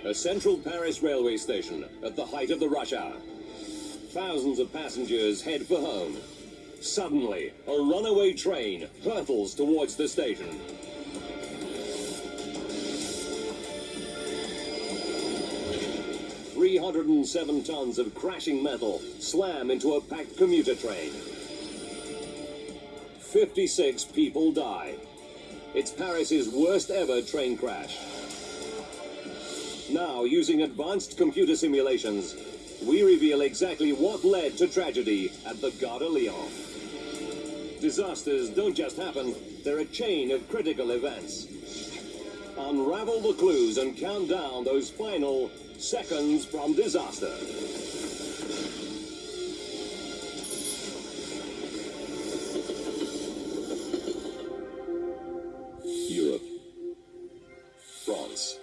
A central Paris railway station at the height of the rush hour. Thousands of passengers head for home. Suddenly, a runaway train hurtles towards the station. "307 tons of crashing metal slam into a packed commuter train. 56 people die. It's Paris's worst ever train crash. Now, using advanced computer simulations, we reveal exactly what led to tragedy at the Gare de Lyon. Disasters don't just happen, they're a chain of critical events. Unravel the clues and count down those final seconds from disaster. Europe. France.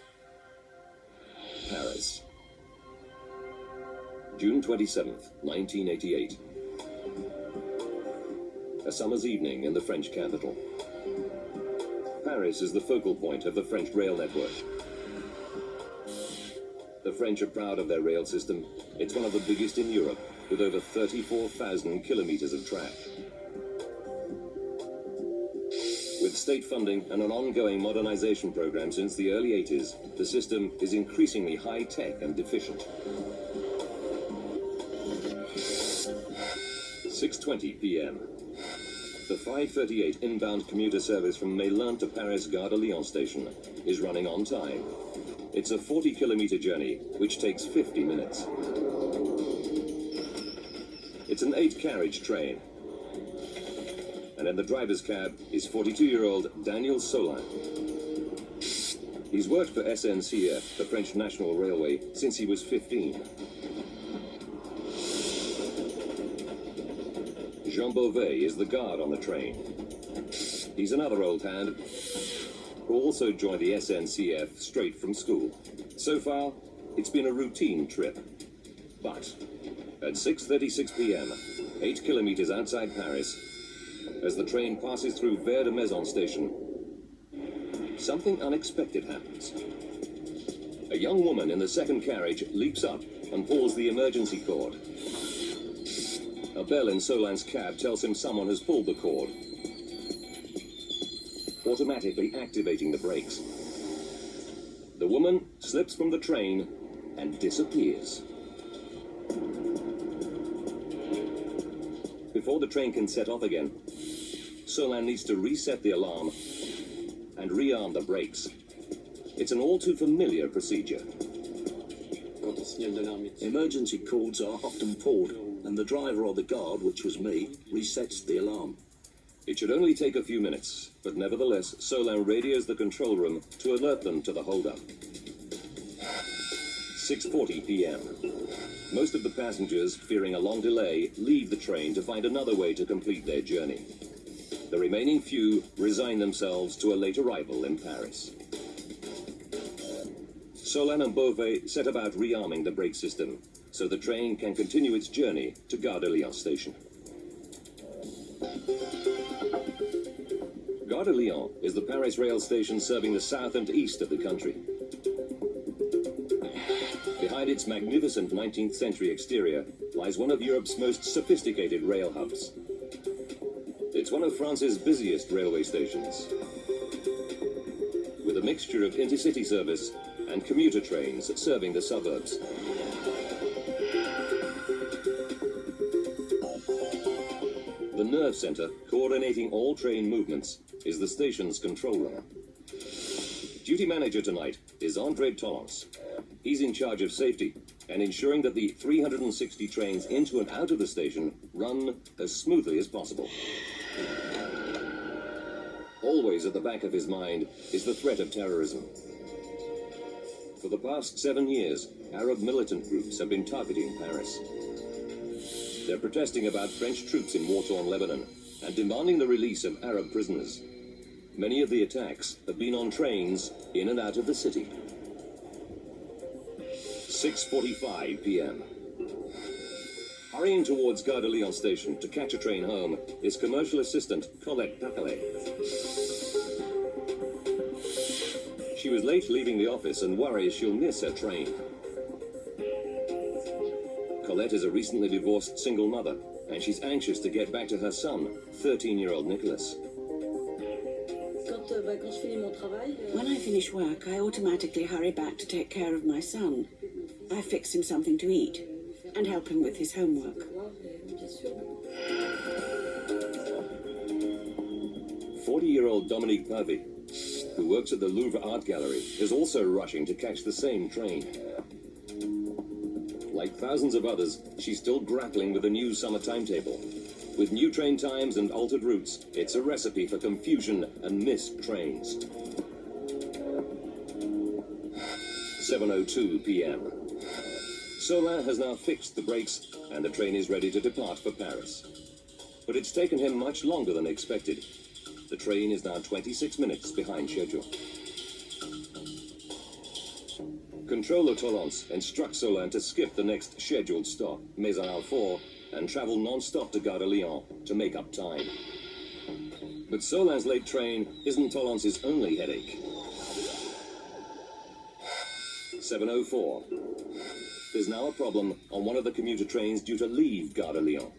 Paris. June 27th, 1988. A summer's evening in the French capital. Paris is the focal point of the French rail network. The French are proud of their rail system. It's one of the biggest in Europe, with over 34,000 kilometers of track. With state funding and an ongoing modernization program since the early 80s, the system is increasingly high-tech and efficient. 6:20 p.m. The 5:38 inbound commuter service from Lyon to Paris Gare de Lyon station is running on time. It's a 40-kilometer journey, which takes 50 minutes. It's an 8-carriage train. And in the driver's cab is 42-year-old Daniel Solin. He's worked for SNCF, the French National Railway, since he was 15. Jean Beauvais is the guard on the train. He's another old hand who also joined the SNCF straight from school. So far, it's been a routine trip. But at 6:36 p.m., 8 kilometers outside Paris, as the train passes through Gare de Maison station, something unexpected happens. A young woman in the second carriage leaps up and pulls the emergency cord. A bell in Solin's cab tells him someone has pulled the cord, automatically activating the brakes. The woman slips from the train and disappears. Before the train can set off again, Solin needs to reset the alarm and rearm the brakes. It's an all too familiar procedure. Emergency cords are often pulled, and the driver or the guard, which was me, resets the alarm. It should only take a few minutes, but nevertheless, Solin radios the control room to alert them to the holdup. 6:40 p.m. Most of the passengers, fearing a long delay, leave the train to find another way to complete their journey. The remaining few resign themselves to a late arrival in Paris. Solin and Beauvais set about rearming the brake system, so the train can continue its journey to Gare de Lyon station. Gare de Lyon is the Paris rail station serving the south and east of the country. Behind its magnificent 19th century exterior lies one of Europe's most sophisticated rail hubs. It's one of France's busiest railway stations, with a mixture of intercity service and commuter trains serving the suburbs. The nerve center, coordinating all train movements, is the station's control room. Duty manager tonight is André Tollens. He's in charge of safety and ensuring that the 360 trains into and out of the station run as smoothly as possible. Always at the back of his mind is the threat of terrorism. For the past 7 years, Arab militant groups have been targeting Paris. They're protesting about French troops in war-torn Lebanon and demanding the release of Arab prisoners. Many of the attacks have been on trains in and out of the city. 6:45 p.m. Hurrying towards Gare de Lyon station to catch a train home is commercial assistant Colette Papelet. She was late leaving the office and worries she'll miss her train. Colette is a recently divorced single mother, and she's anxious to get back to her son, 13-year-old Nicholas. When I finish work, I automatically hurry back to take care of my son. I fix him something to eat and help him with his homework. 40-year-old Dominique Pavy, who works at the Louvre Art Gallery, is also rushing to catch the same train. Like thousands of others, she's still grappling with the new summer timetable. With new train times and altered routes, it's a recipe for confusion and missed trains. 7:02 p.m. Solin has now fixed the brakes and the train is ready to depart for Paris. But it's taken him much longer than expected. The train is now 26 minutes behind schedule. Controller Tollance instructs Solin to skip the next scheduled stop, Maison-Alfort, and travel non-stop to Gare de Lyon to make up time. But Solin's late train isn't Tollance's only headache. 7:04. There's now a problem on one of the commuter trains due to leave Gare de Lyon.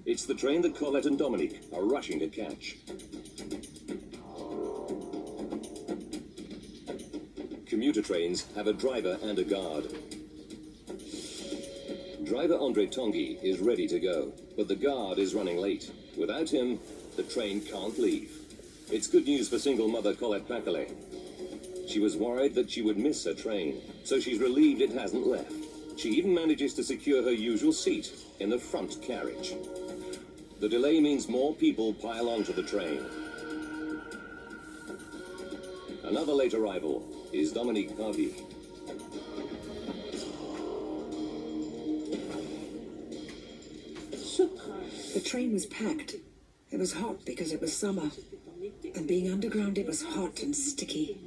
It's the train that Colette and Dominique are rushing to catch. Commuter trains have a driver and a guard. Driver André Tanguy is ready to go, but the guard is running late. Without him, the train can't leave. It's good news for single mother Colette Paquelet. She was worried that she would miss her train, so she's relieved it hasn't left. She even manages to secure her usual seat in the front carriage. The delay means more people pile onto the train. Another late arrival is Dominique Pavy. The train was packed. It was hot because it was summer. And being underground, it was hot and sticky.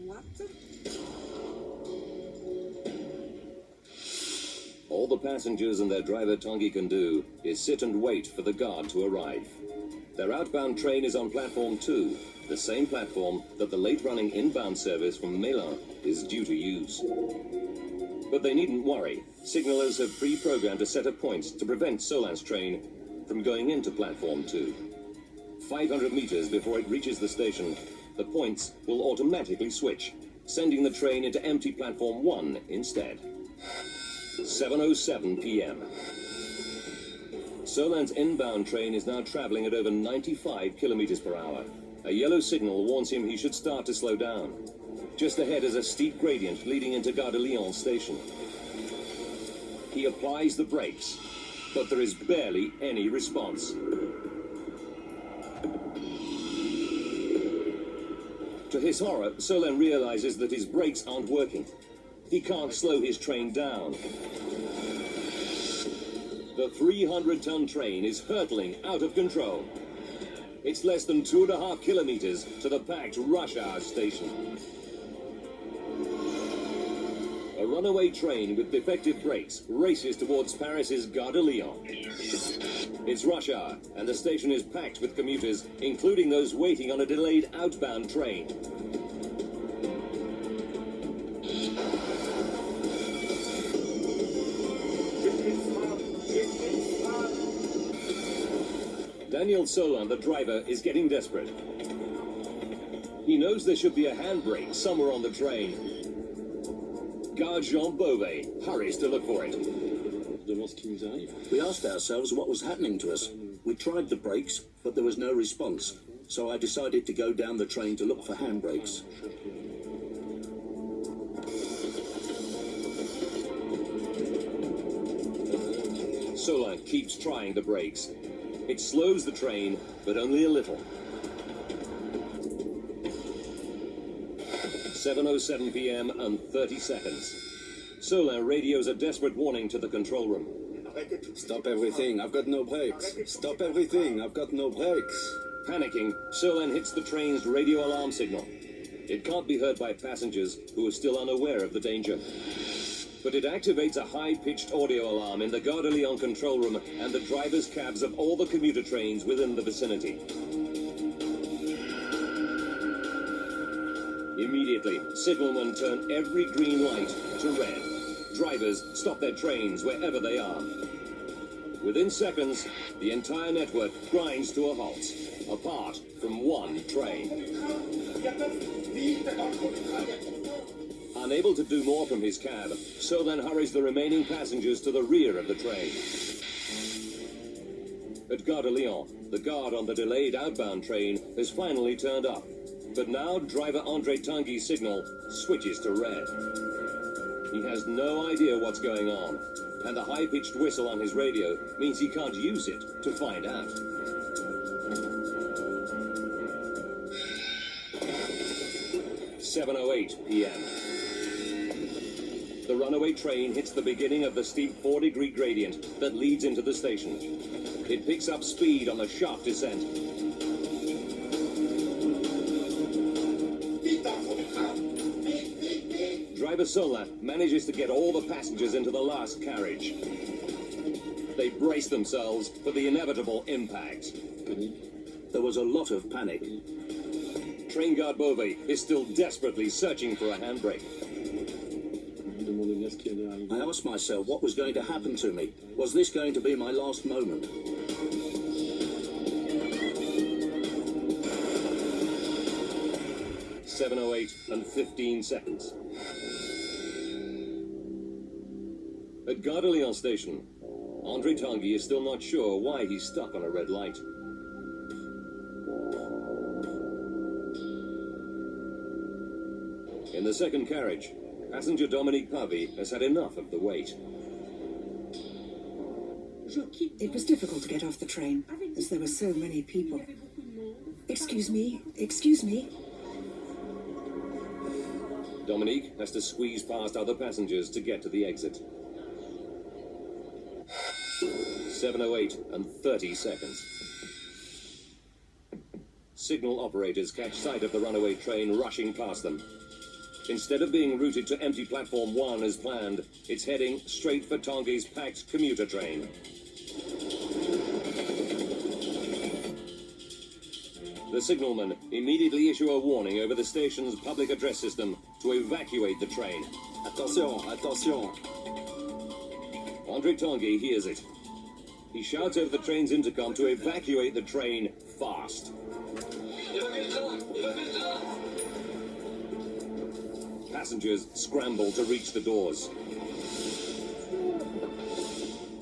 All the passengers and their driver Tanguy can do is sit and wait for the guard to arrive. Their outbound train is on platform 2, the same platform that the late-running inbound service from Lyon is due to use. But they needn't worry. Signallers have pre-programmed a set of points to prevent Solin's train from going into platform 2. 500 meters before it reaches the station, the points will automatically switch, sending the train into empty platform 1 instead. 7:07 p.m. Solin's inbound train is now traveling at over 95 kilometers per hour. A yellow signal warns him he should start to slow down. Just ahead is a steep gradient leading into Gare de Lyon station. He applies the brakes, but there is barely any response. To his horror, Solin realizes that his brakes aren't working. He can't slow his train down. The 300-ton train is hurtling out of control. It's less than 2.5 kilometers to the packed rush hour station. A runaway train with defective brakes races towards Paris's Gare de Lyon. It's rush hour, and the station is packed with commuters, including those waiting on a delayed outbound train. Daniel Solin, the driver, is getting desperate. He knows there should be a handbrake somewhere on the train. Guard Jean Beauvais hurries to look for it. We asked ourselves what was happening to us. We tried the brakes, but there was no response. So I decided to go down the train to look for handbrakes. Solin keeps trying the brakes. It slows the train, but only a little. 7:07 p.m. and 30 seconds. Solin radios a desperate warning to the control room. Stop everything, I've got no brakes. Stop everything, I've got no brakes. Panicking, Solin hits the train's radio alarm signal. It can't be heard by passengers who are still unaware of the danger. But it activates a high-pitched audio alarm in the Gare de Lyon control room and the drivers' cabs of all the commuter trains within the vicinity. Immediately, signalmen turn every green light to red. Drivers stop their trains wherever they are. Within seconds, the entire network grinds to a halt, apart from one train. Unable to do more from his cab, Solin hurries the remaining passengers to the rear of the train. At Gare de Lyon, the guard on the delayed outbound train has finally turned up. But now driver Andre Tanguy's signal switches to red. He has no idea what's going on, and the high-pitched whistle on his radio means he can't use it to find out. "7:08 p.m. The runaway train hits the beginning of the steep 4-degree gradient that leads into the station. It picks up speed on the sharp descent. Driver Solin manages to get all the passengers into the last carriage. They brace themselves for the inevitable impact. There was a lot of panic. Train guard Beauvais is still desperately searching for a handbrake. I asked myself what was going to happen to me. Was this going to be my last moment? "7:08 and 15 seconds. At Gare de Lyon station, Andre Tanguy is still not sure why he's stuck on a red light. In the second carriage, passenger Dominique Pavy has had enough of the wait. It was difficult to get off the train, as there were so many people. Excuse me, excuse me. Dominique has to squeeze past other passengers to get to the exit. 7:08 and 30 seconds. Signal operators catch sight of the runaway train rushing past them. Instead of being routed to empty platform 1 as planned, it's heading straight for Tanguy's packed commuter train. The signalmen immediately issue a warning over the station's public address system to evacuate the train. Attention, attention. Andre Tanguy hears it. He shouts over the train's intercom to evacuate the train fast. Passengers scramble to reach the doors.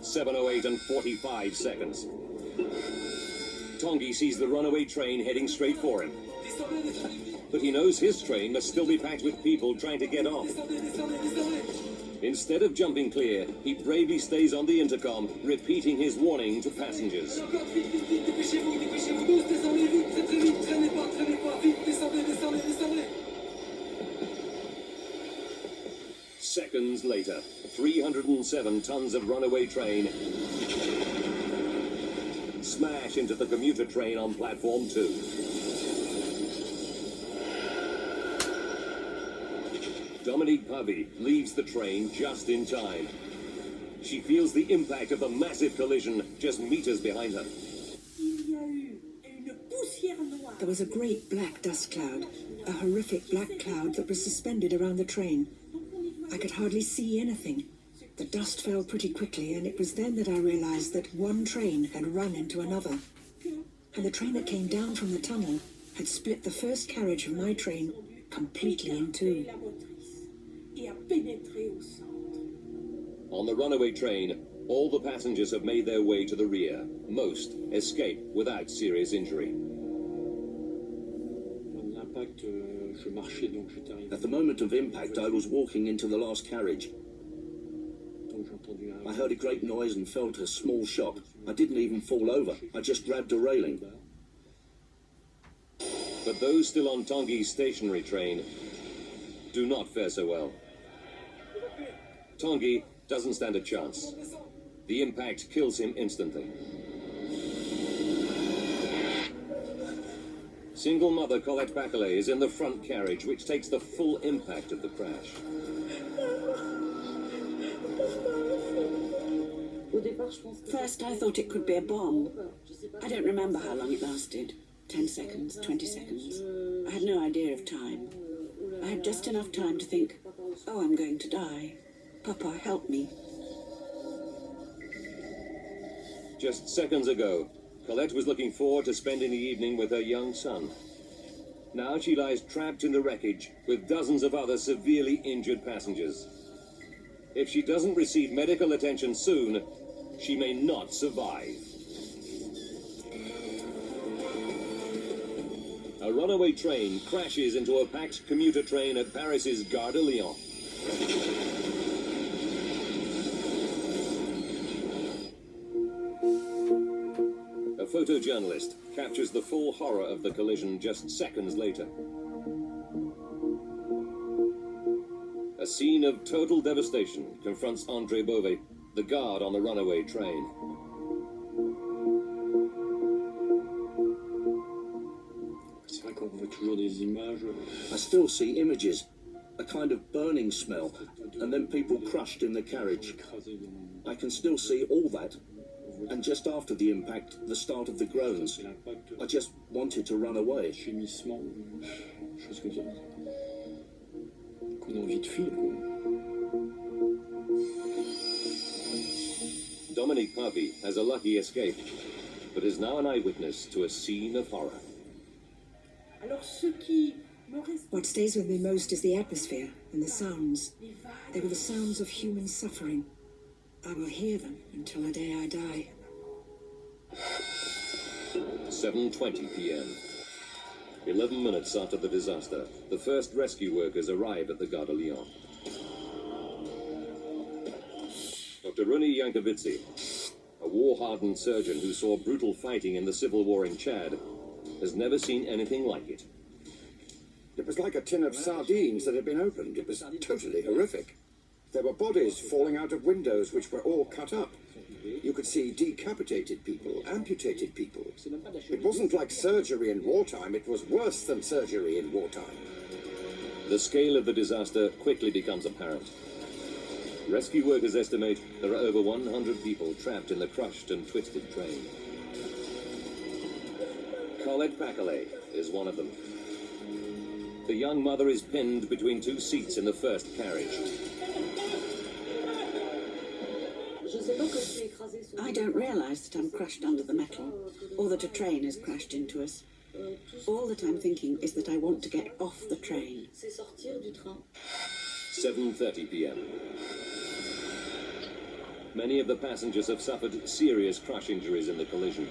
7:08 and 45 seconds. Tanguy sees the runaway train heading straight for him. But he knows his train must still be packed with people trying to get off. Instead of jumping clear, he bravely stays on the intercom, repeating his warning to passengers. Seconds later, 307 tons of runaway train smash into the commuter train on platform 2. Dominique Pavy leaves the train just in time. She feels the impact of the massive collision just meters behind her. There was a great black dust cloud, a horrific black cloud that was suspended around the train. I could hardly see anything. The dust fell pretty quickly, and it was then that I realized that one train had run into another. And the train that came down from the tunnel had split the first carriage of my train completely in two. On the runaway train, all the passengers have made their way to the rear. Most escape without serious injury. At the moment of impact, I was walking into the last carriage. I heard a great noise and felt a small shock. I didn't even fall over. I just grabbed a railing. But those still on Tanguy's stationary train do not fare so well. Tanguy doesn't stand a chance. The impact kills him instantly. Single mother Colette Bachelet is in the front carriage, which takes the full impact of the crash. First, I thought it could be a bomb. I don't remember how long it lasted. 10 seconds, 20 seconds. I had no idea of time. I had just enough time to think, oh, I'm going to die. Papa, help me. Just seconds ago, Colette was looking forward to spending the evening with her young son. Now she lies trapped in the wreckage with dozens of other severely injured passengers. If she doesn't receive medical attention soon, she may not survive. A runaway train crashes into a packed commuter train at Paris's Gare de Lyon. A photojournalist captures the full horror of the collision just seconds later. A scene of total devastation confronts André Beauvais, the guard on the runaway train. I still see images, a kind of burning smell, and then people crushed in the carriage. I can still see all that. And just after the impact, the start of the groans. I just wanted to run away. Dominique Pavie has a lucky escape, but is now an eyewitness to a scene of horror. What stays with me most is the atmosphere and the sounds. They were the sounds of human suffering. I will hear them until the day I die. 7:20 p.m. 11 minutes after the disaster, the first rescue workers arrive at the Gare de Lyon. Dr. Runi Yankovitsi, a war-hardened surgeon who saw brutal fighting in the civil war in Chad, has never seen anything like it. It was like a tin of sardines that had been opened. It was totally horrific. There were bodies falling out of windows which were all cut up. You could see decapitated people, amputated people. It wasn't like surgery in wartime, it was worse than surgery in wartime. The scale of the disaster quickly becomes apparent. Rescue workers estimate there are over 100 people trapped in the crushed and twisted train. Colette Paquelet is one of them. The young mother is pinned between two seats in the first carriage. I don't realise that I'm crushed under the metal, or that a train has crashed into us. All that I'm thinking is that I want to get off the train. 7:30 p.m. Many of the passengers have suffered serious crush injuries in the collision.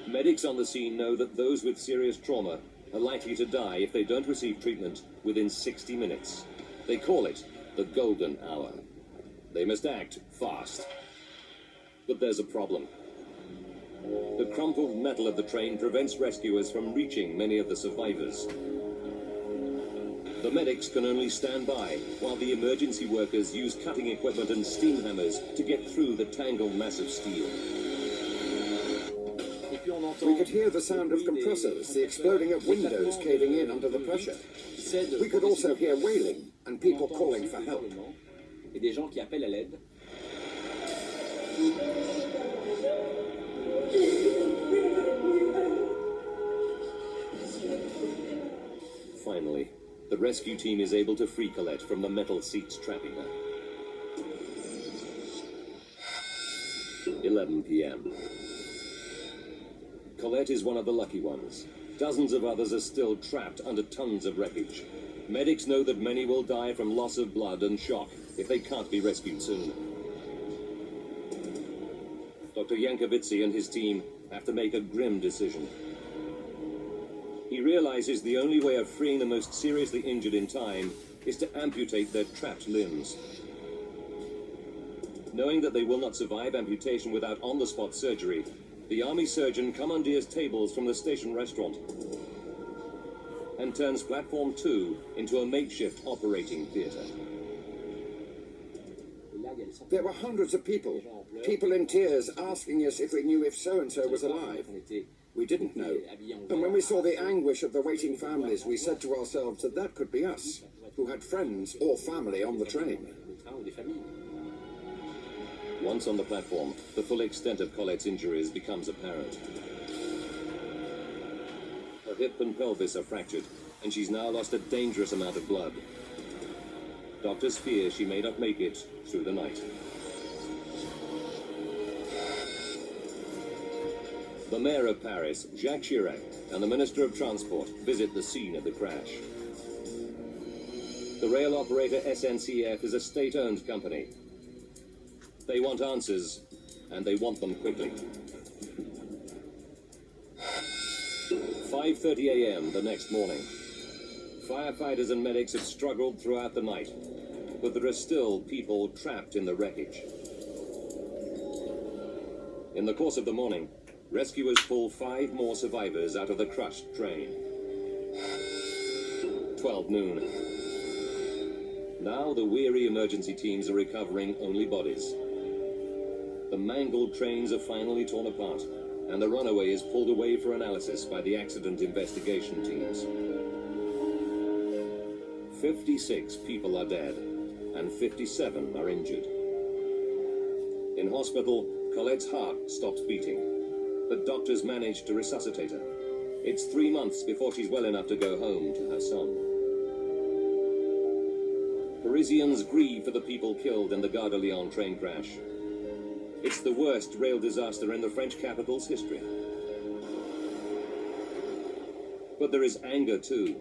Medics on the scene know that those with serious trauma are likely to die if they don't receive treatment within 60 minutes. They call it the golden hour. They must act fast. But there's a problem. The crumpled metal of the train prevents rescuers from reaching many of the survivors. The medics can only stand by while the emergency workers use cutting equipment and steam hammers to get through the tangled mass of steel. We could hear the sound of compressors, the exploding of windows caving in under the pressure. We could also hear wailing and people calling for help. Finally, the rescue team is able to free Colette from the metal seats trapping her. 11 p.m. Colette is one of the lucky ones. Dozens of others are still trapped under tons of wreckage. Medics know that many will die from loss of blood and shock if they can't be rescued soon. Dr. Yankovitsi and his team have to make a grim decision. He realizes the only way of freeing the most seriously injured in time is to amputate their trapped limbs. Knowing that they will not survive amputation without on-the-spot surgery, the army surgeon commandeers tables from the station restaurant and turns Platform 2 into a makeshift operating theatre. There were hundreds of people in tears asking us if we knew if so-and-so was alive. We didn't know. And when we saw the anguish of the waiting families, we said to ourselves that that could be us, who had friends or family on the train. Once on the platform, the full extent of Colette's injuries becomes apparent. Her hip and pelvis are fractured, and she's now lost a dangerous amount of blood. Doctors fear she may not make it through the night. The mayor of Paris, Jacques Chirac, and the Minister of Transport visit the scene of the crash. The rail operator SNCF is a state-owned company. They want answers, and they want them quickly. 5:30 a.m. the next morning. Firefighters and medics have struggled throughout the night, but there are still people trapped in the wreckage. In the course of the morning, rescuers pull 5 more survivors out of the crushed train. 12 noon. Now the weary emergency teams are recovering only bodies. The mangled trains are finally torn apart, and the runaway is pulled away for analysis by the accident investigation teams. 56 people are dead, and 57 are injured. In hospital, Colette's heart stops beating, but doctors manage to resuscitate her. It's 3 months before she's well enough to go home to her son. Parisians grieve for the people killed in the Gare de Lyon train crash. It's the worst rail disaster in the French capital's history. But there is anger too.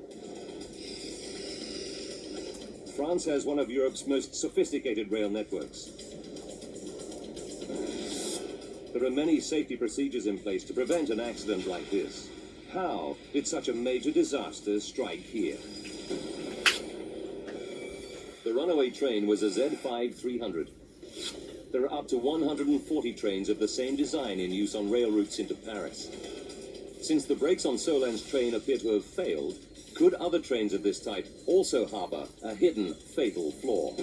France has one of Europe's most sophisticated rail networks. There are many safety procedures in place to prevent an accident like this. How did such a major disaster strike here? The runaway train was a Z5-300. There are up to 140 trains of the same design in use on rail routes into Paris. Since the brakes on Solin's train appear to have failed, could other trains of this type also harbour a hidden fatal flaw?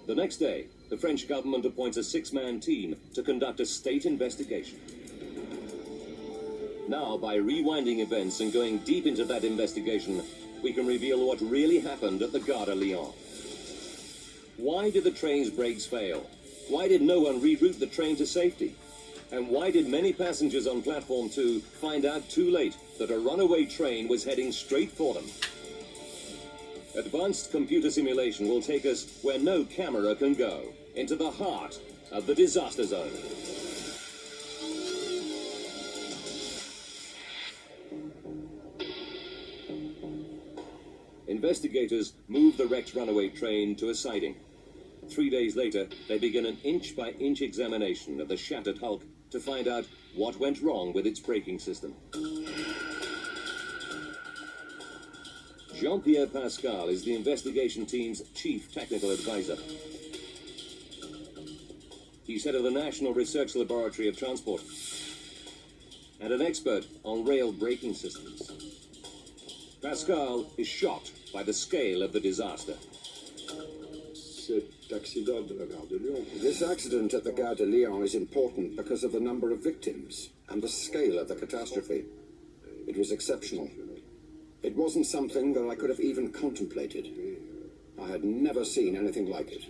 The next day, the French government appoints a 6-man team to conduct a state investigation. Now, by rewinding events and going deep into that investigation, we can reveal what really happened at the Gare de Lyon. Why did the train's brakes fail? Why did no one reroute the train to safety? And why did many passengers on platform 2 find out too late that a runaway train was heading straight for them? Advanced computer simulation will take us where no camera can go, into the heart of the disaster zone. Investigators move the wrecked runaway train to a siding. 3 days later, they begin an inch-by-inch examination of the shattered hulk to find out what went wrong with its braking system. Jean-Pierre Pascal is the investigation team's chief technical advisor. He's head of the National Research Laboratory of Transport and an expert on rail braking systems. Pascal is shocked by the scale of the disaster. This accident at the Gare de Lyon is important because of the number of victims and the scale of the catastrophe. It was exceptional. It wasn't something that I could have even contemplated. I had never seen anything like it.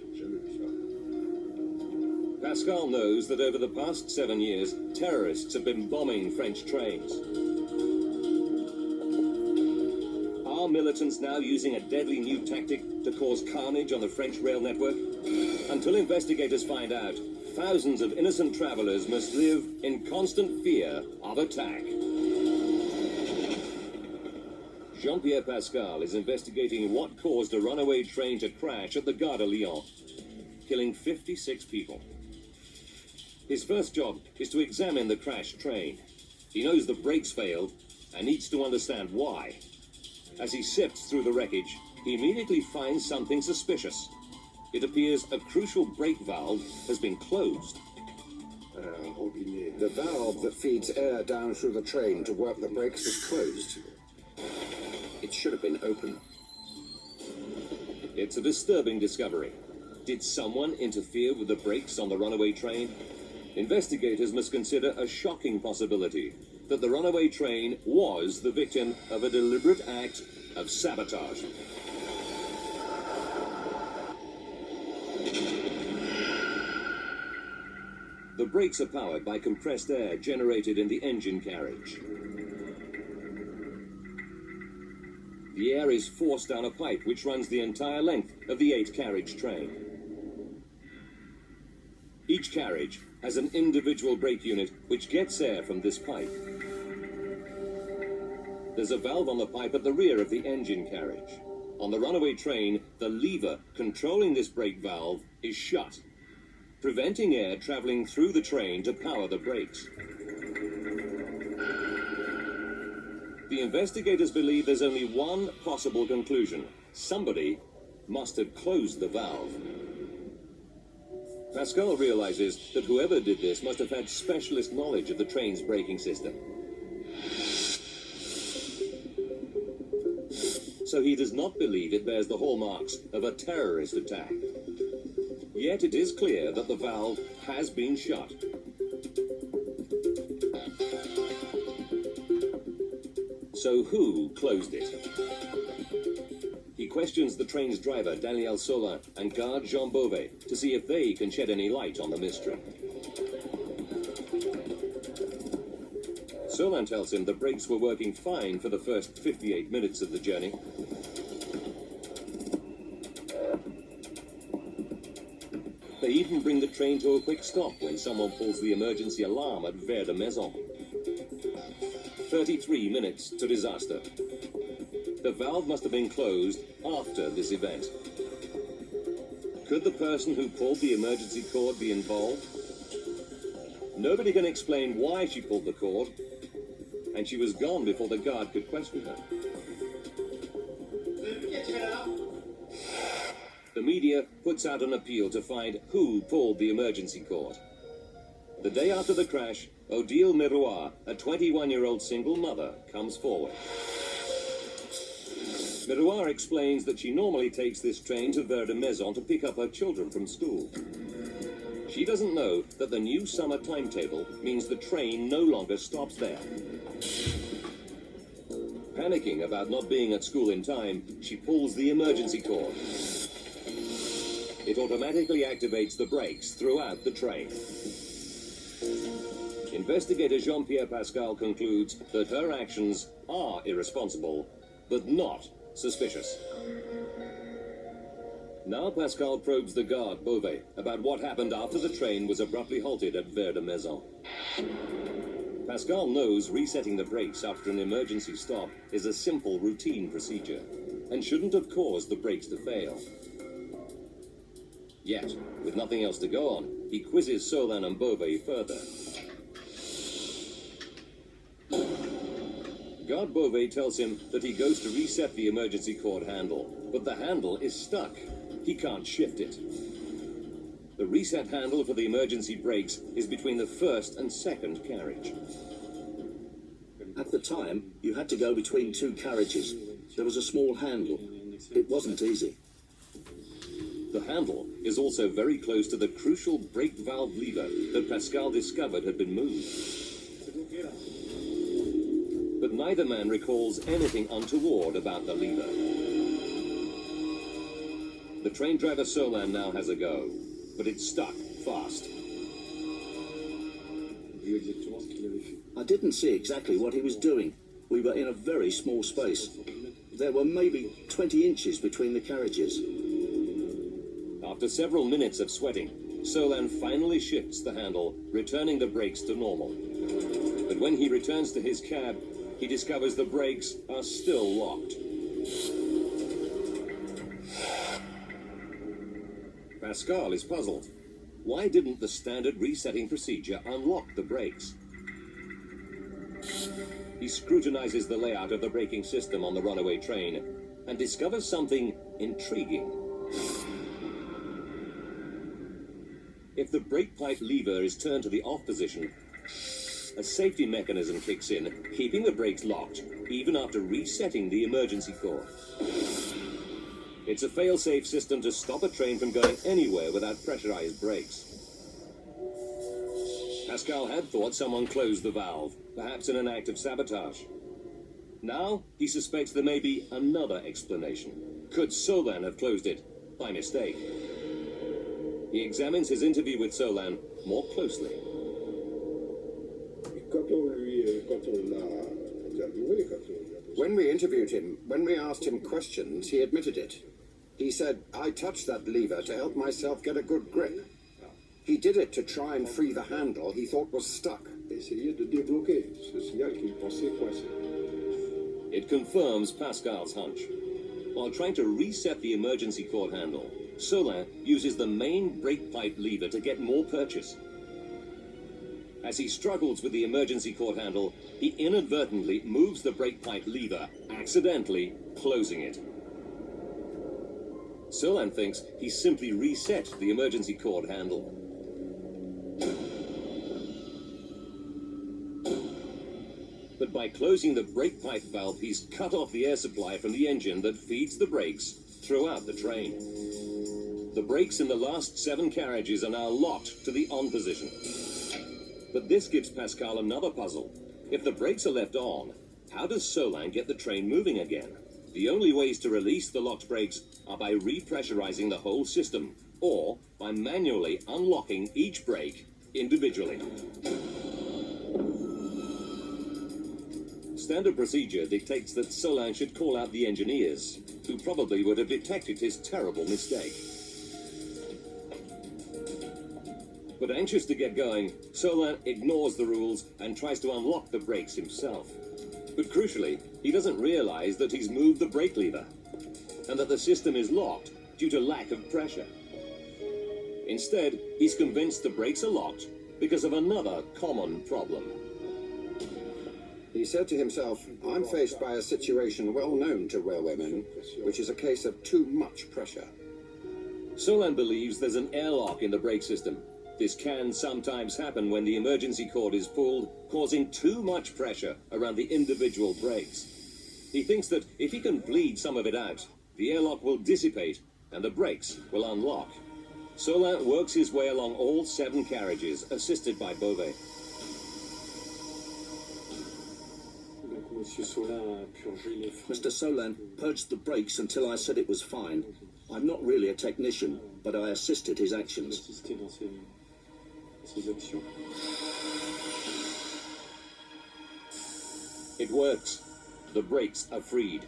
Pascal knows that over the past 7 years, terrorists have been bombing French trains. Are militants now using a deadly new tactic to cause carnage on the French rail network? Until investigators find out, thousands of innocent travelers must live in constant fear of attack. Jean-Pierre Pascal is investigating what caused a runaway train to crash at the Gare de Lyon, killing 56 people. His first job is to examine the crashed train. He knows the brakes failed and needs to understand why. As he sifts through the wreckage, he immediately finds something suspicious. It appears a crucial brake valve has been closed. The valve that feeds air down through the train to work the brakes was closed. It should have been open. It's a disturbing discovery. Did someone interfere with the brakes on the runaway train? Investigators must consider a shocking possibility that the runaway train was the victim of a deliberate act of sabotage. The brakes are powered by compressed air generated in the engine carriage. The air is forced down a pipe which runs the entire length of the 8-carriage train. Each carriage has an individual brake unit which gets air from this pipe. There's a valve on the pipe at the rear of the engine carriage. On the runaway train, the lever controlling this brake valve is shut, preventing air traveling through the train to power the brakes. The investigators believe there's only one possible conclusion. Somebody must have closed the valve. Pascal realizes that whoever did this must have had specialist knowledge of the train's braking system. So he does not believe it bears the hallmarks of a terrorist attack. Yet it is clear that the valve has been shut. So who closed it? He questions the train's driver, Daniel Solin, and guard Jean Beauvais to see if they can shed any light on the mystery. Solin tells him the brakes were working fine for the first 58 minutes of the journey. They even bring the train to a quick stop when someone pulls the emergency alarm at Gare de Maison. 33 minutes to disaster. The valve must have been closed after this event. Could the person who pulled the emergency cord be involved? Nobody can explain why she pulled the cord, and she was gone before the guard could question her. The media puts out an appeal to find who pulled the emergency cord. The day after the crash, Odile Miroir, a 21-year-old single mother, comes forward. Miroir explains that she normally takes this train to Gare de Maison to pick up her children from school. She doesn't know that the new summer timetable means the train no longer stops there. Panicking about not being at school in time, she pulls the emergency cord. It automatically activates the brakes throughout the train. Investigator Jean-Pierre Pascal concludes that her actions are irresponsible, but not suspicious. Now Pascal probes the guard, Beauvais, about what happened after the train was abruptly halted at Gare de Maison. Pascal knows resetting the brakes after an emergency stop is a simple routine procedure, and shouldn't have caused the brakes to fail. Yet, with nothing else to go on, he quizzes Solin and Beauvais further. Guard Beauvais tells him that he goes to reset the emergency cord handle, but the handle is stuck. He can't shift it. The reset handle for the emergency brakes is between the first and second carriage. At the time, you had to go between two carriages. There was a small handle. It wasn't easy. The handle is also very close to the crucial brake valve lever that Pascal discovered had been moved. But neither man recalls anything untoward about the lever. The train driver Solin now has a go, but it's stuck fast. I didn't see exactly what he was doing. We were in a very small space. There were maybe 20 inches between the carriages. After several minutes of sweating, Solin finally shifts the handle, returning the brakes to normal. But when he returns to his cab, he discovers the brakes are still locked. Pascal is puzzled. Why didn't the standard resetting procedure unlock the brakes? He scrutinizes the layout of the braking system on the runaway train and discovers something intriguing. If the brake pipe lever is turned to the off position, a safety mechanism kicks in, keeping the brakes locked, even after resetting the emergency cord. It's a fail-safe system to stop a train from going anywhere without pressurized brakes. Pascal had thought someone closed the valve, perhaps in an act of sabotage. Now, he suspects there may be another explanation. Could Solin have closed it by mistake? He examines his interview with Solin more closely. Quand on l'a interviewé, quand on When we interviewed him, when we asked him questions, he admitted it. He said, I touched that lever to help myself get a good grip. He did it to try and free the handle he thought was stuck. Essayer de débloquer ce signal qu'il pensait coincé. It confirms Pascal's hunch. While trying to reset the emergency cord handle, Solin uses the main brake pipe lever to get more purchase. As he struggles with the emergency cord handle, he inadvertently moves the brake pipe lever, accidentally closing it. Solin thinks he simply reset the emergency cord handle. But by closing the brake pipe valve, he's cut off the air supply from the engine that feeds the brakes throughout the train. The brakes in the last 7 carriages are now locked to the on position. But this gives Pascal another puzzle. If the brakes are left on, how does Solin get the train moving again? The only ways to release the locked brakes are by repressurizing the whole system, or by manually unlocking each brake individually. Standard procedure dictates that Solin should call out the engineers, who probably would have detected his terrible mistake. But anxious to get going, Solin ignores the rules and tries to unlock the brakes himself. But crucially, he doesn't realize that he's moved the brake lever, and that the system is locked due to lack of pressure. Instead, he's convinced the brakes are locked because of another common problem. He said to himself, I'm faced by a situation well known to railwaymen, which is a case of too much pressure. Solin believes there's an airlock in the brake system. This can sometimes happen when the emergency cord is pulled, causing too much pressure around the individual brakes. He thinks that if he can bleed some of it out, the airlock will dissipate and the brakes will unlock. Solin works his way along all 7 carriages, assisted by Beauvais. Mr. Solin purged the brakes until I said it was fine. I'm not really a technician, but I assisted his actions. It works. The brakes are freed.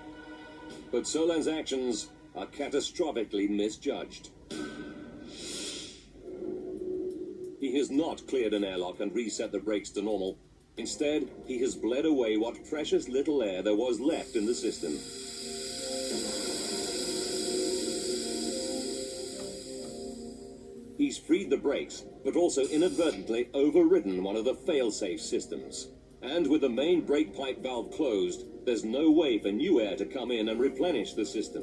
But Solin's actions are catastrophically misjudged. He has not cleared an airlock and reset the brakes to normal. Instead, he has bled away what precious little air there was left in the system. He's freed the brakes, but also inadvertently overridden one of the fail-safe systems. And with the main brake pipe valve closed, there's no way for new air to come in and replenish the system.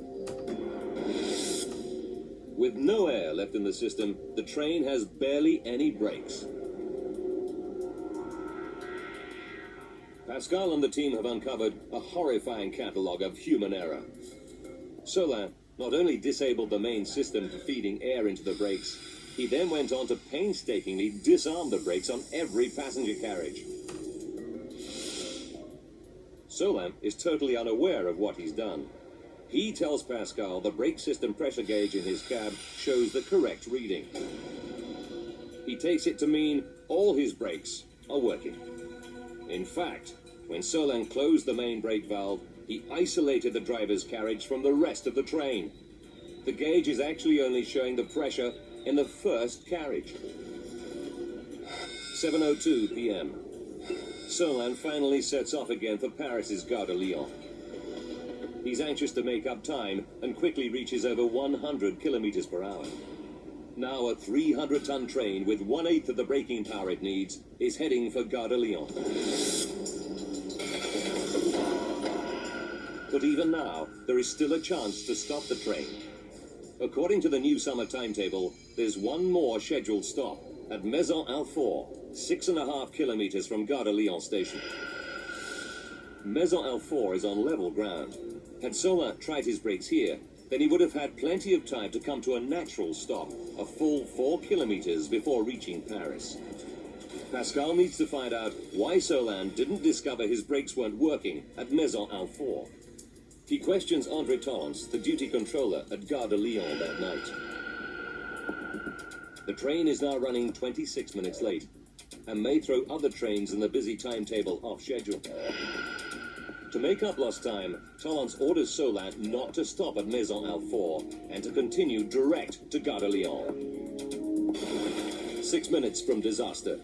With no air left in the system, the train has barely any brakes. Pascal and the team have uncovered a horrifying catalogue of human error. Solin not only disabled the main system for feeding air into the brakes, he then went on to painstakingly disarm the brakes on every passenger carriage. Solin is totally unaware of what he's done. He tells Pascal the brake system pressure gauge in his cab shows the correct reading. He takes it to mean all his brakes are working. In fact, when Solin closed the main brake valve, he isolated the driver's carriage from the rest of the train. The gauge is actually only showing the pressure in the first carriage. 7:02 p.m. Solin finally sets off again for Paris's Gare de Lyon. He's anxious to make up time and quickly reaches over 100 kilometers per hour. Now a 300-ton train with 1/8 of the braking power it needs is heading for Gare de Lyon. But even now, there is still a chance to stop the train. According to the new summer timetable, there's one more scheduled stop at Maison Alfort, 6.5 kilometers from Gare de Lyon station. Maison Alfort is on level ground. Had Solin tried his brakes here, then he would have had plenty of time to come to a natural stop, a full 4 kilometers before reaching Paris. Pascal needs to find out why Solin didn't discover his brakes weren't working at Maison Alfort. He questions André Torrance, the duty controller at Gare de Lyon that night. The train is now running 26 minutes late, and may throw other trains in the busy timetable off schedule. To make up lost time, Tolance orders Solin not to stop at Maison Alfort and to continue direct to Gare de Lyon. 6 minutes from disaster.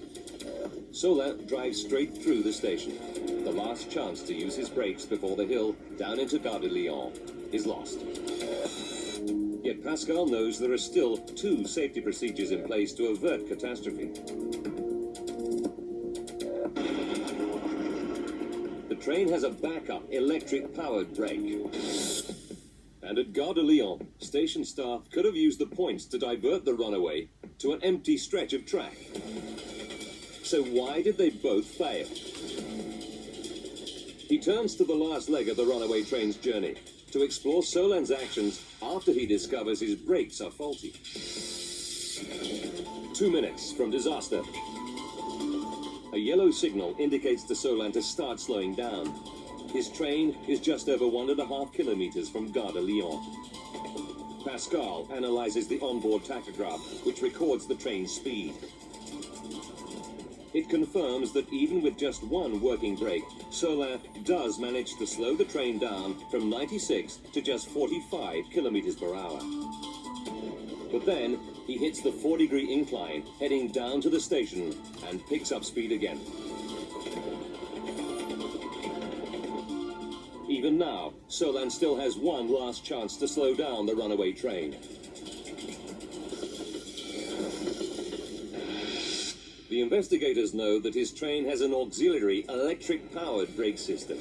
Solin drives straight through the station. The last chance to use his brakes before the hill down into Gare de Lyon is lost. Yet Pascal knows there are still 2 safety procedures in place to avert catastrophe. The train has a backup electric-powered brake. And at Gare de Lyon, station staff could have used the points to divert the runaway to an empty stretch of track. So why did they both fail? He turns to the last leg of the runaway train's journey to explore Solin's actions after he discovers his brakes are faulty. 2 minutes from disaster. A yellow signal indicates to Solin to start slowing down. His train is just over 1.5 kilometers from Gare de Lyon. Pascal analyzes the onboard tachograph, which records the train's speed. It confirms that even with just one working brake, Solin does manage to slow the train down from 96 to just 45 kilometers per hour. But then he hits the 4-degree incline, heading down to the station, and picks up speed again. Even now, Solin still has one last chance to slow down the runaway train. The investigators know that his train has an auxiliary electric-powered brake system.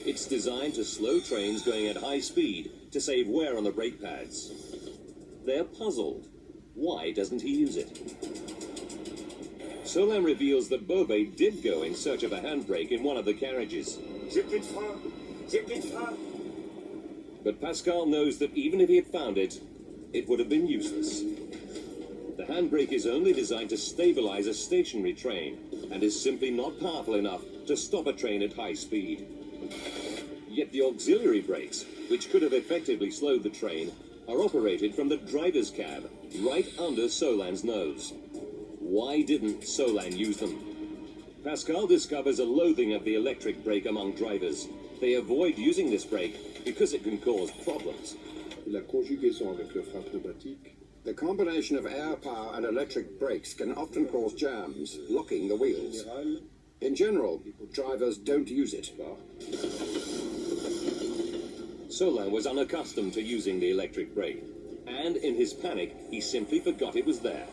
It's designed to slow trains going at high speed to save wear on the brake pads. They're puzzled. Why doesn't he use it? Solin reveals that Beauvais did go in search of a handbrake in one of the carriages. But Pascal knows that even if he had found it, it would have been useless. The handbrake is only designed to stabilize a stationary train and is simply not powerful enough to stop a train at high speed. Yet the auxiliary brakes, which could have effectively slowed the train, are operated from the driver's cab, right under Solin's nose. Why didn't Solin use them? Pascal discovers a loathing of the electric brake among drivers. They avoid using this brake because it can cause problems. La conjugaison avec le frein pneumatique. The combination of air power and electric brakes can often cause jams, locking the wheels. In general, drivers don't use it. Solin was unaccustomed to using the electric brake, and in his panic, he simply forgot it was there.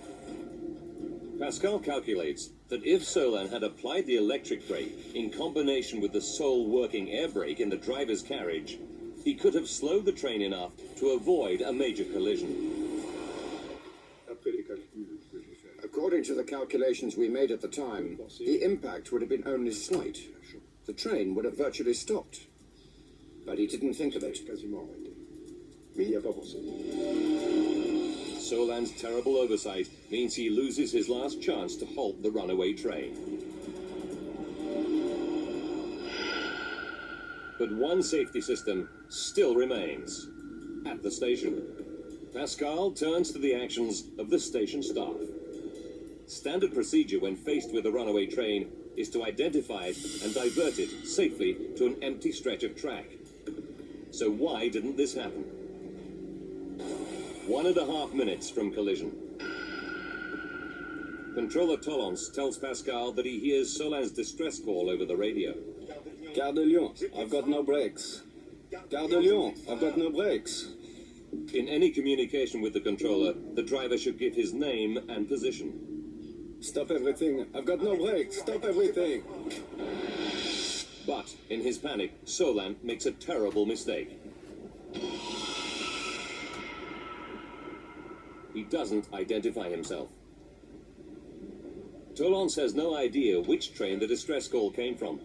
Pascal calculates that if Solin had applied the electric brake in combination with the sole working air brake in the driver's carriage, he could have slowed the train enough to avoid a major collision. According to the calculations we made at the time, the impact would have been only slight. The train would have virtually stopped. But he didn't think of it. Solin's terrible oversight means he loses his last chance to halt the runaway train. But one safety system still remains at the station. Pascal turns to the actions of the station staff. Standard procedure when faced with a runaway train is to identify it and divert it safely to an empty stretch of track. So why didn't this happen? 1.5 minutes from collision. Controller Tolance tells Pascal that he hears Solin's distress call over the radio. Gare de Lyon, I've got no brakes. Gare de Lyon, I've got no brakes. In any communication with the controller, the driver should give his name and position. Stop everything, I've got no brakes, stop everything. But, in his panic, Solin makes a terrible mistake. He doesn't identify himself. Tolance has no idea which train the distress call came from,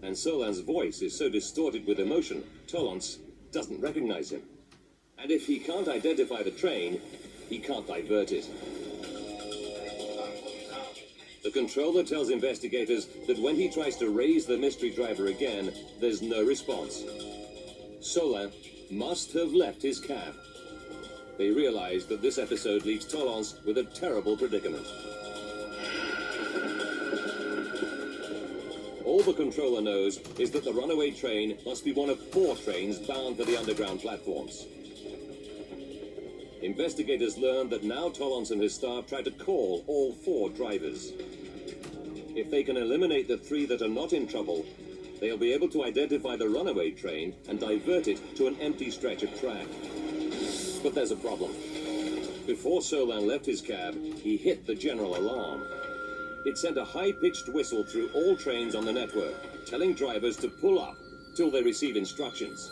and Solin's voice is so distorted with emotion, Tolance doesn't recognize him. And if he can't identify the train, he can't divert it. The controller tells investigators that when he tries to raise the mystery driver again, there's no response. Solin must have left his cab. They realize that this episode leaves Tolance with a terrible predicament. All the controller knows is that the runaway train must be one of 4 trains bound for the underground platforms. Investigators learn that now Tollance and his staff try to call all 4 drivers. If they can eliminate the 3 that are not in trouble, they'll be able to identify the runaway train and divert it to an empty stretch of track. But there's a problem. Before Solin left his cab, he hit the general alarm. It sent a high-pitched whistle through all trains on the network, telling drivers to pull up till they receive instructions.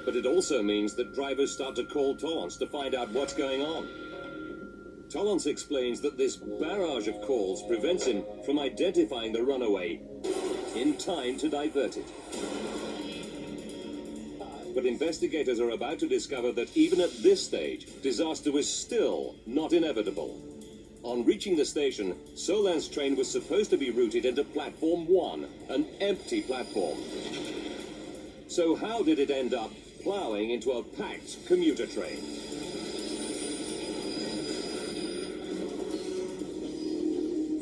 But it also means that drivers start to call Tollance to find out what's going on. Tollance explains that this barrage of calls prevents him from identifying the runaway in time to divert it. But investigators are about to discover that even at this stage, disaster was still not inevitable. On reaching the station, Solin's train was supposed to be routed into Platform 1, an empty platform. So how did it end up ploughing into a packed commuter train?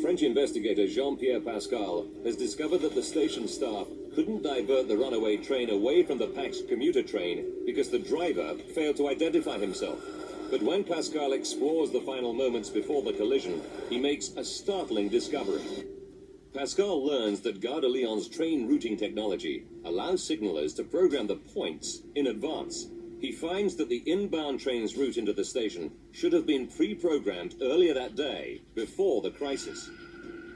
French investigator Jean-Pierre Pascal has discovered that the station staff couldn't divert the runaway train away from the packed commuter train because the driver failed to identify himself. But when Pascal explores the final moments before the collision, he makes a startling discovery. Pascal learns that Gare de Lyon's train routing technology allows signalers to program the points in advance. He finds that the inbound train's route into the station should have been pre-programmed earlier that day, before the crisis.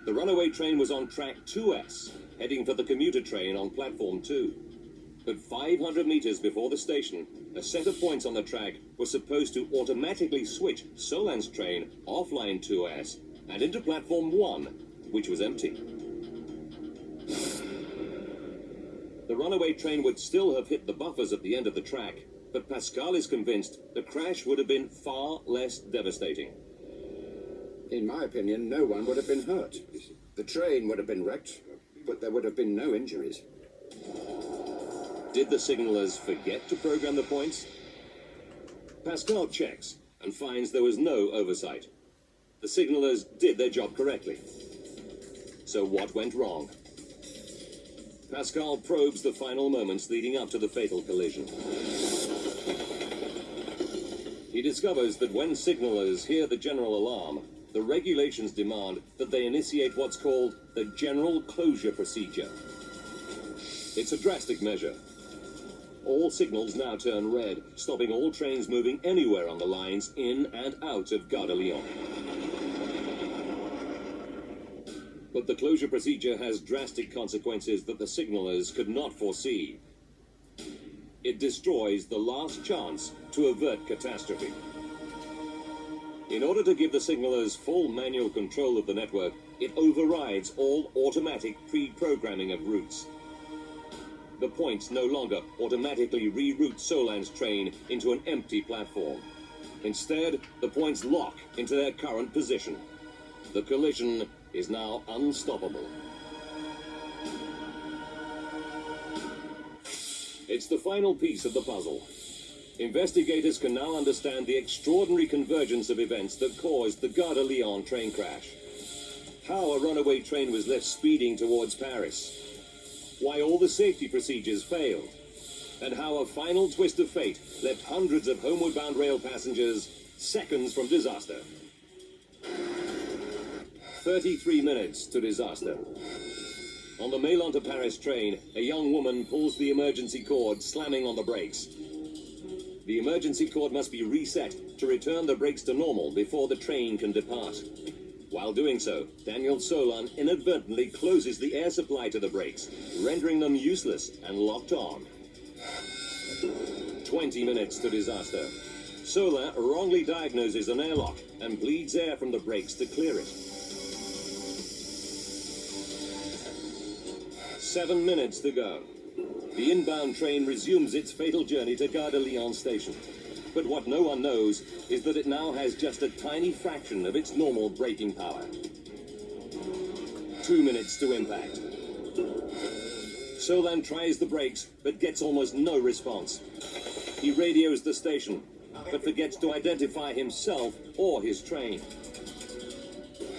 The runaway train was on track 2S, heading for the commuter train on platform 2. But 500 meters before the station, a set of points on the track was supposed to automatically switch Solin's train off line 2S and into platform 1, which was empty. The runaway train would still have hit the buffers at the end of the track, but Pascal is convinced the crash would have been far less devastating. In my opinion, no one would have been hurt. The train would have been wrecked, but there would have been no injuries. Did the signalers forget to program the points? Pascal checks and finds there was no oversight. The signalers did their job correctly. So what went wrong? Pascal probes the final moments leading up to the fatal collision. He discovers that when signalers hear the general alarm, the regulations demand that they initiate what's called the general closure procedure. It's a drastic measure. All signals now turn red, stopping all trains moving anywhere on the lines in and out of Gare de Lyon. But the closure procedure has drastic consequences that the signalers could not foresee. It destroys the last chance to avert catastrophe. In order to give the signalers full manual control of the network, it overrides all automatic pre-programming of routes. The points no longer automatically reroute Solin's train into an empty platform. Instead, the points lock into their current position. The collision is now unstoppable. It's the final piece of the puzzle. Investigators can now understand the extraordinary convergence of events that caused the Gare de Lyon train crash. How a runaway train was left speeding towards Paris. Why all the safety procedures failed. And how a final twist of fate left hundreds of homeward-bound rail passengers seconds from disaster. 33 minutes to disaster. On the Lyon to Paris train, a young woman pulls the emergency cord, slamming on the brakes. The emergency cord must be reset to return the brakes to normal before the train can depart. While doing so, Daniel Solin inadvertently closes the air supply to the brakes, rendering them useless and locked on. 20 minutes to disaster. Solin wrongly diagnoses an airlock and bleeds air from the brakes to clear it. 7 minutes to go. The inbound train resumes its fatal journey to Gare de Lyon station. But what no one knows is that it now has just a tiny fraction of its normal braking power. 2 minutes to impact. Solin tries the brakes, but gets almost no response. He radios the station, but forgets to identify himself or his train.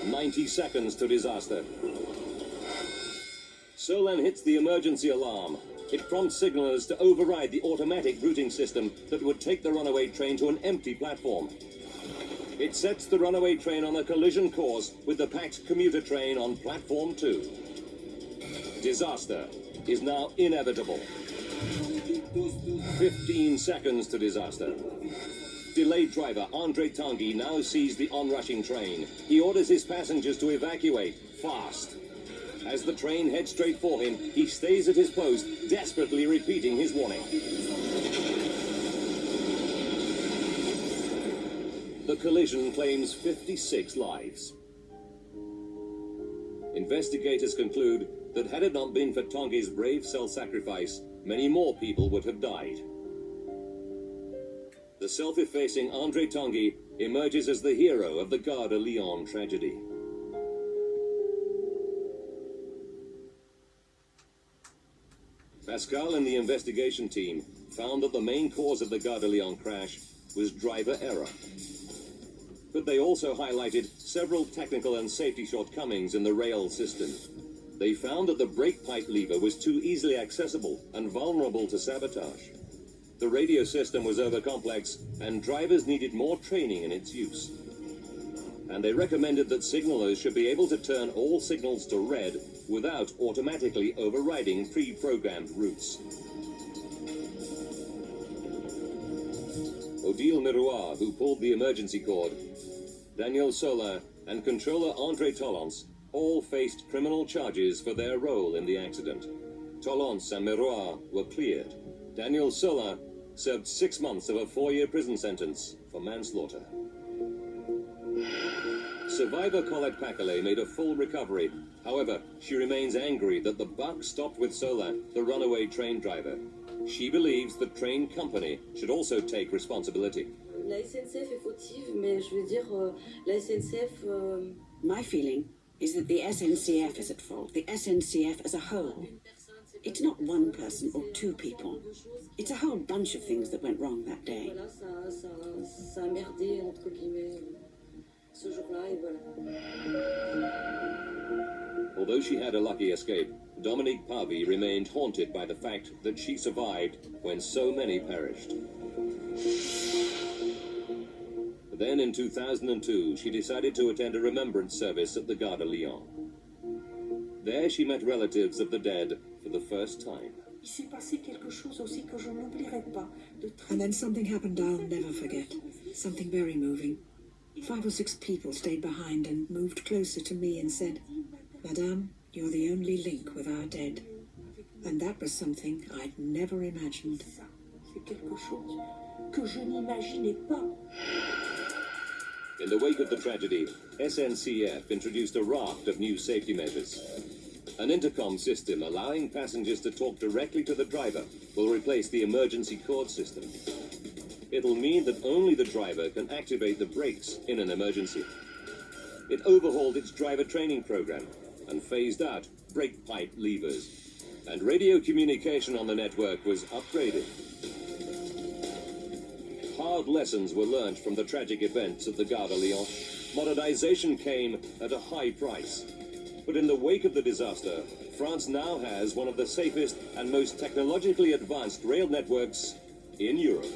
90 seconds to disaster. Solan hits the emergency alarm. It prompts signalers to override the automatic routing system that would take the runaway train to an empty platform. It sets the runaway train on a collision course with the packed commuter train on platform 2. Disaster is now inevitable. 15 seconds to disaster. Delayed driver Andre Tanguy now sees the onrushing train. He orders his passengers to evacuate fast. As the train heads straight for him, he stays at his post, desperately repeating his warning. The collision claims 56 lives. Investigators conclude that had it not been for Tanguy's brave self-sacrifice, many more people would have died. The self-effacing Andre Tanguy emerges as the hero of the Gare de Lyon tragedy. Pascal and the investigation team found that the main cause of the Gare de Lyon crash was driver error. But they also highlighted several technical and safety shortcomings in the rail system. They found that the brake pipe lever was too easily accessible and vulnerable to sabotage. The radio system was overcomplex, and drivers needed more training in its use. And they recommended that signalers should be able to turn all signals to red without automatically overriding pre-programmed routes. Odile Miroir, who pulled the emergency cord, Daniel Sola, and controller André Tollens all faced criminal charges for their role in the accident. Tollens and Miroir were cleared. Daniel Sola served 6 months of a 4-year prison sentence for manslaughter. Survivor Colette Paquelet made a full recovery. However, she remains angry that the buck stopped with Sola, the runaway train driver. She believes the train company should also take responsibility. La SNCF est fautive, mais je veux dire, la SNCF... My feeling is that the SNCF is at fault, the SNCF as a whole. It's not one person or two people. It's a whole bunch of things that went wrong that day. Voilà, ça a merdé, entre guillemets, ce jour-là, et voilà. Although she had a lucky escape, Dominique Pavie remained haunted by the fact that she survived when so many perished. Then in 2002, she decided to attend a remembrance service at the Gare de Lyon. There she met relatives of the dead for the first time. And then something happened I'll never forget. Something very moving. 5 or 6 people stayed behind and moved closer to me and said, "Madame, you're the only link with our dead." And that was something I'd never imagined. In the wake of the tragedy, SNCF introduced a raft of new safety measures. An intercom system allowing passengers to talk directly to the driver will replace the emergency cord system. It'll mean that only the driver can activate the brakes in an emergency. It overhauled its driver training program and phased out brake pipe levers. And radio communication on the network was upgraded. Hard lessons were learned from the tragic events at the Gare de Lyon. Modernization came at a high price. But in the wake of the disaster, France now has one of the safest and most technologically advanced rail networks in Europe.